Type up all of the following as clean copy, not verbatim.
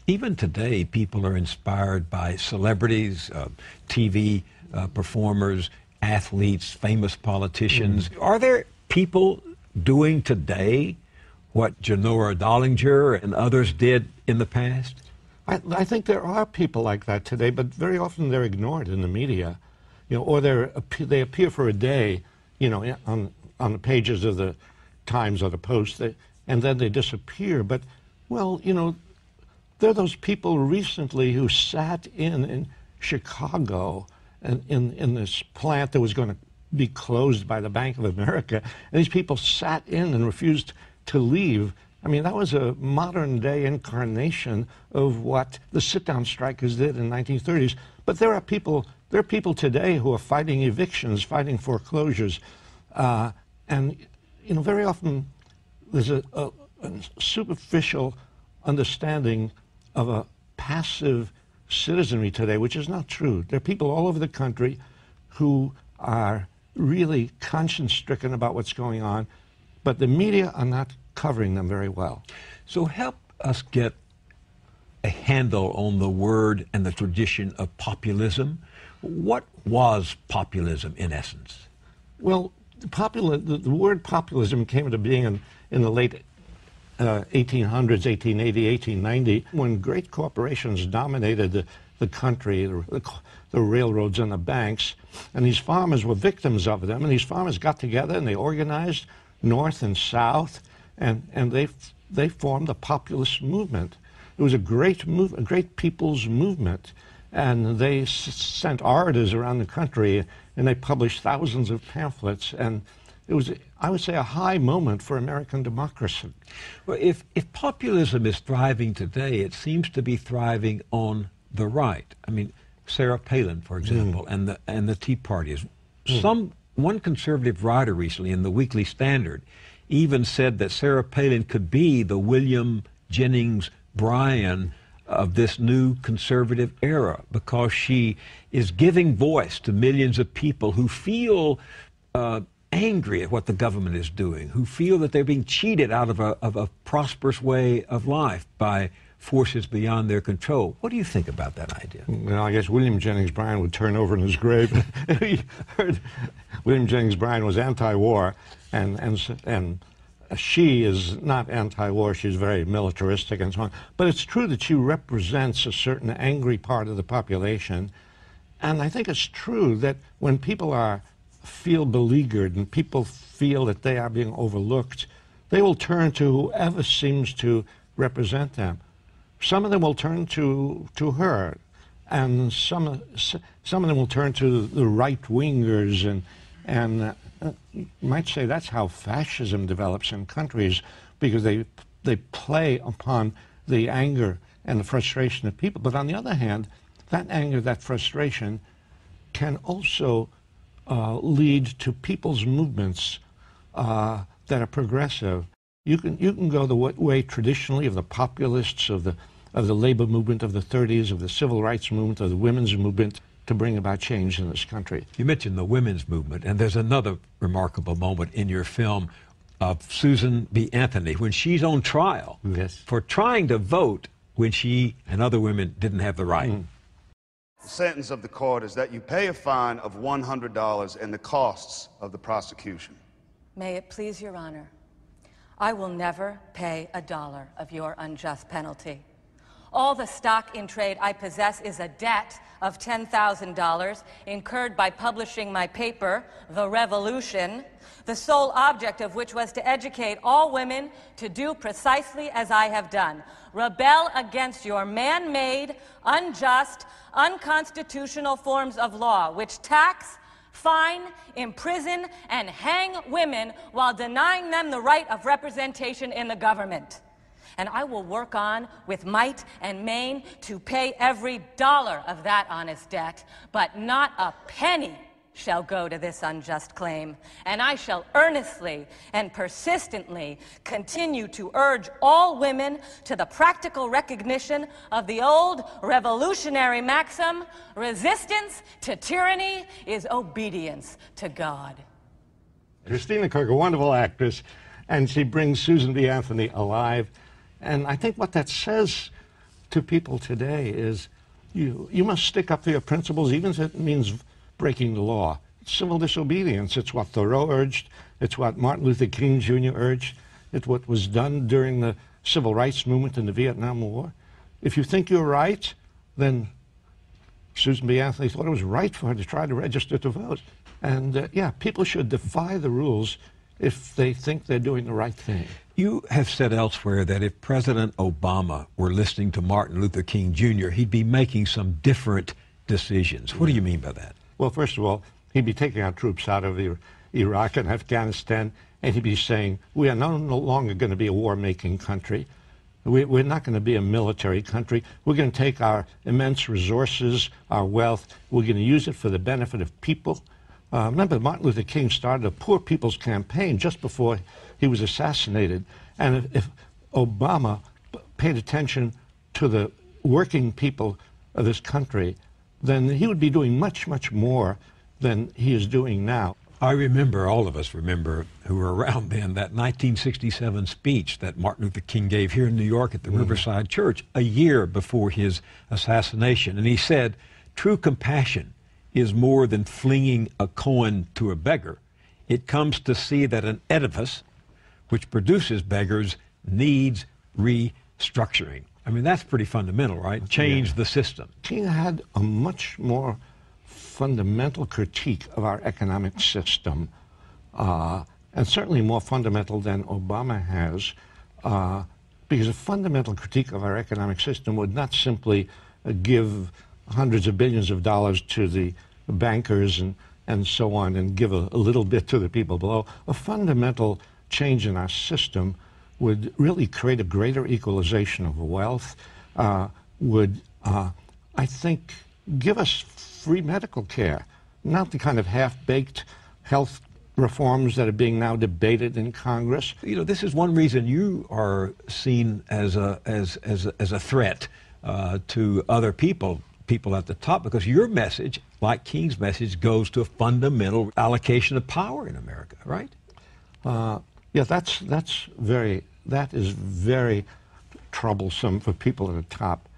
Even today, people are inspired by celebrities, TV performers, athletes, famous politicians. Are there people doing today what Janora Dollinger and others did in the past? I think there are people like that today, but very often they're ignored in the media, or they appear for a day, on the pages of the Times or the Post, and then they disappear. But, well, there are those people recently who sat in Chicago and in this plant that was going to be closed by the Bank of America, and these people sat in and refused to leave. I mean, that was a modern-day incarnation of what the sit-down strikers did in the 1930s. But there are people today who are fighting evictions, fighting foreclosures, and very often there's a superficial understanding of a passive citizenry today, which is not true. There are people all over the country who are really conscience-stricken about what's going on, but the media are not covering them very well. So help us get a handle on the word and the tradition of populism. What was populism in essence? Well, the word populism came into being in the late 1800s, 1880, 1890, when great corporations dominated the country, the railroads and the banks, and these farmers were victims of them, and these farmers got together and they organized North and South, and they formed a populist movement. It was a great people's movement, and they sent orators around the country, and they published thousands of pamphlets, and it was, I would say, a high moment for American democracy. Well, if populism is thriving today, it seems to be thriving on the right. I mean, Sarah Palin, for example, and the Tea Party. One conservative writer recently in the Weekly Standard even said that Sarah Palin could be the William Jennings Bryan of this new conservative era, because she is giving voice to millions of people who feel angry at what the government is doing, who feel that they're being cheated out of a prosperous way of life by forces beyond their control. What do you think about that idea? Well, I guess William Jennings Bryan would turn over in his grave. He heard William Jennings Bryan was anti-war, and she is not anti-war. She's very militaristic and so on. But it's true that she represents a certain angry part of the population. And I think it's true that when people feel beleaguered and people feel that they are being overlooked, they will turn to whoever seems to represent them. Some of them will turn to her, and some of them will turn to the right-wingers, and you might say that's how fascism develops in countries, because they play upon the anger and the frustration of people. But on the other hand, that anger, that frustration can also lead to people's movements that are progressive. You can go the way traditionally of the populists, of the labor movement of the 30s, of the civil rights movement, of the women's movement, to bring about change in this country. You mentioned the women's movement, and there's another remarkable moment in your film of Susan B. Anthony when she's on trial for trying to vote when she and other women didn't have the right. The sentence of the court is that you pay a fine of $100 and the costs of the prosecution. May it please your honor, I will never pay $1 of your unjust penalty. All the stock in trade I possess is a debt of $10,000 incurred by publishing my paper, The Revolution, the sole object of which was to educate all women to do precisely as I have done: rebel against your man-made, unjust, unconstitutional forms of law, which tax, fine, imprison, and hang women while denying them the right of representation in the government. And I will work on with might and main to pay every dollar of that honest debt, but not a penny shall go to this unjust claim. And I shall earnestly and persistently continue to urge all women to the practical recognition of the old revolutionary maxim: resistance to tyranny is obedience to God. Christina Kirk, a wonderful actress, and she brings Susan B. Anthony alive. And I think what that says to people today is you must stick up for your principles, even if it means breaking the law. It's civil disobedience. It's what Thoreau urged. It's what Martin Luther King Jr. urged. It's what was done during the civil rights movement in the Vietnam War. If you think you're right, then Susan B. Anthony thought it was right for her to try to register to vote. And yeah, people should defy the rules if they think they're doing the right thing. You have said elsewhere that if President Obama were listening to Martin Luther King Jr., he'd be making some different decisions. What do you mean by that? Well, first of all, he'd be taking our troops out of Iraq and Afghanistan, and he'd be saying, we are no longer going to be a war-making country. We're not going to be a military country. We're going to take our immense resources, our wealth, we're going to use it for the benefit of people. Remember, Martin Luther King started a Poor People's Campaign just before he was assassinated. And if Obama paid attention to the working people of this country, then he would be doing much, much more than he is doing now. I remember, all of us remember who were around then, that 1967 speech that Martin Luther King gave here in New York at the Riverside Church a year before his assassination. And he said, true compassion is more than flinging a coin to a beggar. It comes to see that an edifice which produces beggars needs restructuring. I mean, that's pretty fundamental, right? Change the system. King had a much more fundamental critique of our economic system, and certainly more fundamental than Obama has, because a fundamental critique of our economic system would not simply give hundreds of billions of dollars to the bankers and so on, and give a little bit to the people below. A fundamental change in our system would really create a greater equalization of wealth, would, I think, give us free medical care, not the kind of half-baked health reforms that are being now debated in Congress. You know, this is one reason you are seen as a threat to other people at the top, because your message, like King's message, goes to a fundamental allocation of power in America, right? Yeah, that is very troublesome for people at the top.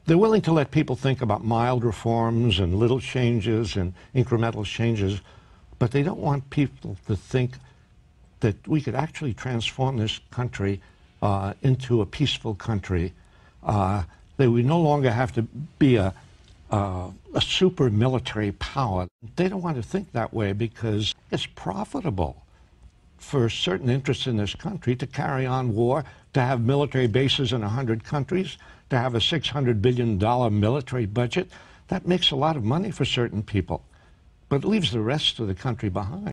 They're willing to let people think about mild reforms and little changes and incremental changes, but they don't want people to think that we could actually transform this country into a peaceful country. That we no longer have to be a super military power. They don't want to think that way because it's profitable for certain interests in this country to carry on war, to have military bases in 100 countries, to have a $600 billion military budget. That makes a lot of money for certain people, but it leaves the rest of the country behind.